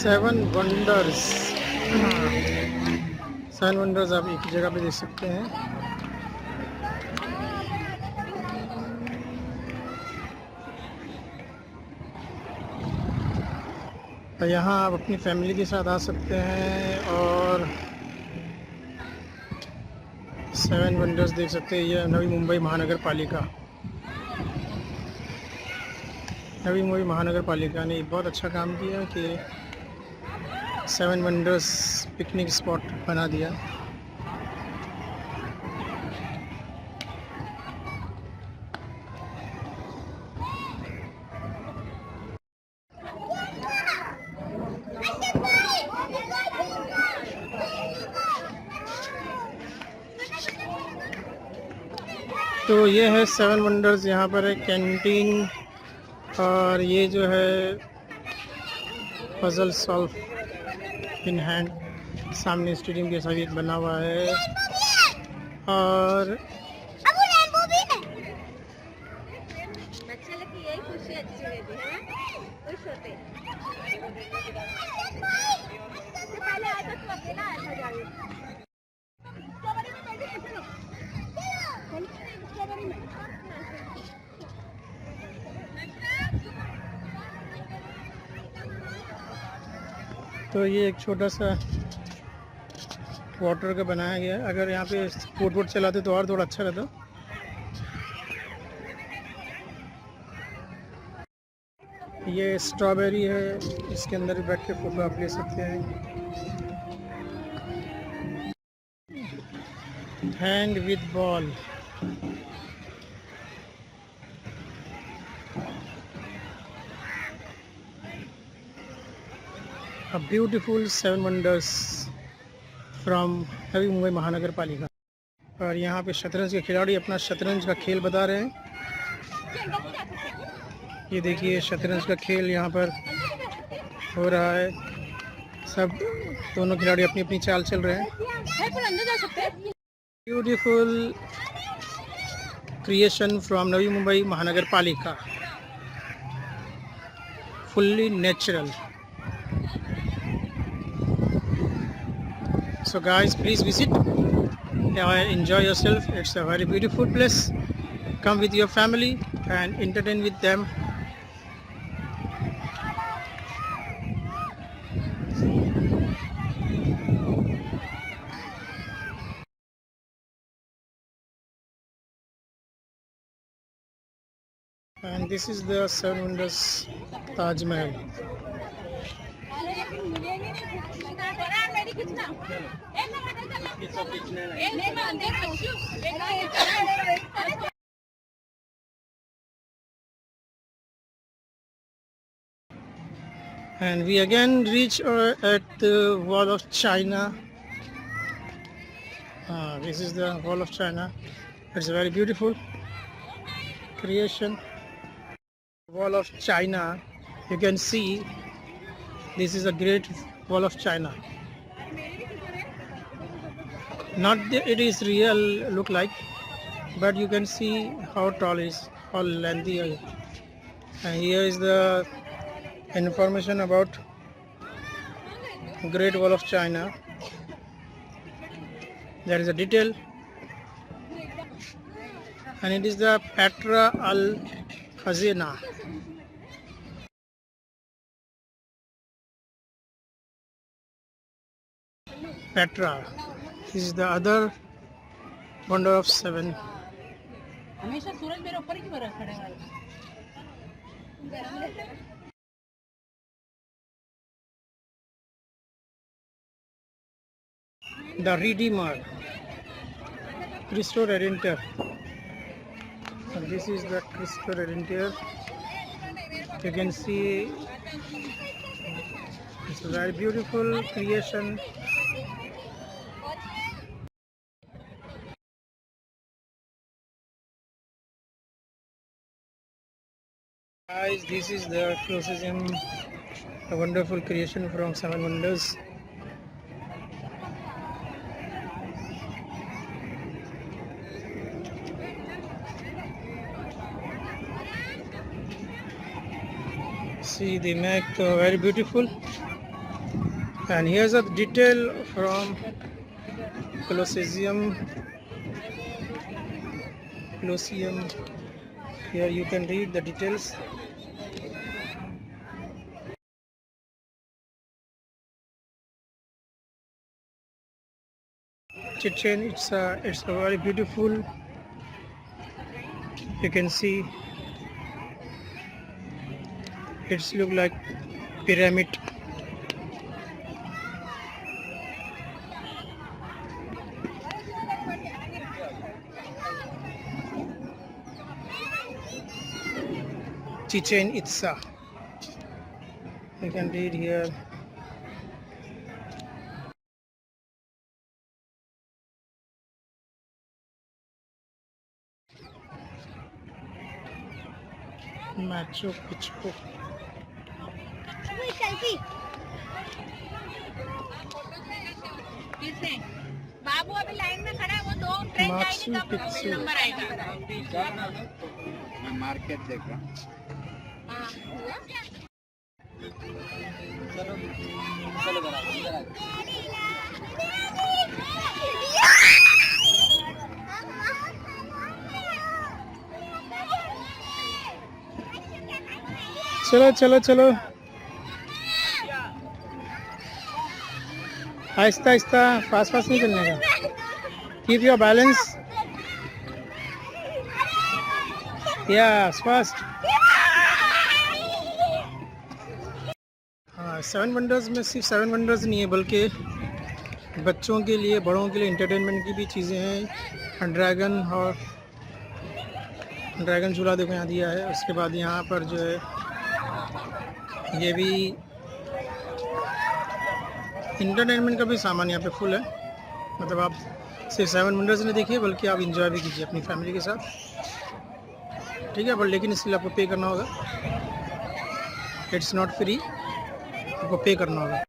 Seven wonders. Seven wonders आप एक ही जगह पे देख सकते हैं। तो यहाँ आप अपनी फैमिली के साथ आ सकते हैं और सेवन वंडर्स देख सकते हैं। यह नवी मुंबई महानगर पालिका, नवी मुंबई महानगर पालिका ने बहुत अच्छा काम किया कि सेवन वंडर्स पिकनिक स्पॉट बना दिया। तो ये है सेवन वंडर्स। यहाँ पर है कैंटीन और ये जो है पजल सॉल्व इन हैंड, सामने स्टेडियम के साथ बना हुआ है। और तो ये एक छोटा सा वाटर का बनाया गया है। अगर यहाँ पे बोट वोट चलाते तो और थोड़ा अच्छा रहता। ये स्ट्रॉबेरी है, इसके अंदर भी बैठ के फोटो आप ले सकते हैं। Hand with ball, A beautiful seven wonders from Navi Mumbai महानगर पालिका। और यहाँ पे शतरंज के खिलाड़ी अपना शतरंज का खेल बता रहे हैं। ये देखिए शतरंज का खेल यहाँ पर हो रहा है। सब दोनों खिलाड़ी अपनी अपनी चाल चल रहे हैं। Beautiful creation from Navi Mumbai महानगर पालिका, fully natural. So guys, please visit and enjoy yourself. It's a very beautiful place. Come with your family and entertain with them. And this is the Seven Wonders Taj Mahal. And we again reach at the Wall of China. This is the Wall of China. It's a very beautiful creation. Wall of China. You can see this is a great Wall of China. Not that it is real look like, but you can see how tall is, how lengthy is. And here is the information about Great Wall of China. There is a detail, and it is the Petra Al Khazina. Petra. This is the other wonder of seven. The Redeemer, Cristo Redentor. And this is the Cristo Redentor. You can see it's a very beautiful creation. Guys, this is the Colosseum, a wonderful creation from Seven Wonders. See, they make very beautiful. And here's a detail from Colosseum. Here you can read the details. Chichen Itza, it's a very beautiful. You can see it's look like pyramid. Chichen Itza. You can read here. Machu Picchu. बाबू अभी line में खड़ा है, वो 2 train जाएगी तब mobile number आएगा। मैं market देख रहा हूँ। चलो चलो चलो, आहिस्ता आहिस्ता, फास्ट फास्ट नहीं चलने का। Keep your balance, yes fast. हाँ, 7 वंडर्स में सिर्फ 7 वंडर्स नहीं है, बल्कि बच्चों के लिए, बड़ों के लिए एंटरटेनमेंट की भी चीज़ें हैं। ड्रैगन झूला देखो यहाँ दिया है। उसके बाद यहाँ पर जो है ये भी इंटरटेनमेंट का भी सामान यहाँ पे फुल है। मतलब आप सिर्फ 7 वंडर्स नहीं देखिए, बल्कि आप इंजॉय भी कीजिए अपनी फैमिली के साथ, ठीक है। पर लेकिन इसके लिए आपको पे करना होगा, इट्स नॉट फ्री, आपको पे करना होगा।